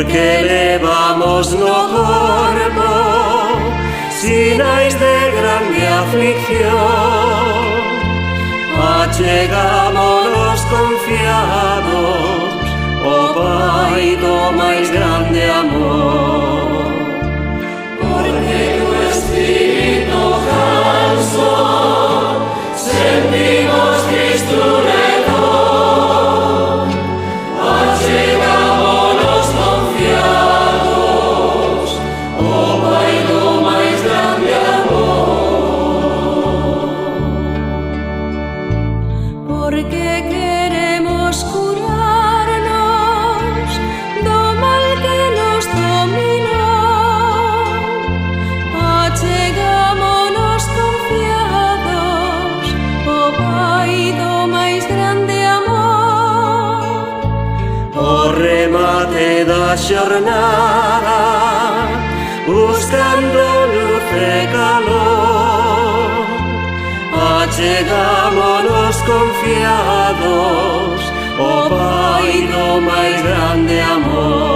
porque levamos no corpo sinais de grande aflicción. Achegámonos confiados ao Pai do máis grande amor. Porque tu Espírito canso sentimos Cristo redor. Achegámonos confiados ao Pai do máis grande amor. Porque queremos curarnos do mal que nos domina. Achegámonos confiados ao Pai do máis grande amor. O remate da xornada, buscando luz e calor, achegámonos confiados ao Pai do máis grande amor.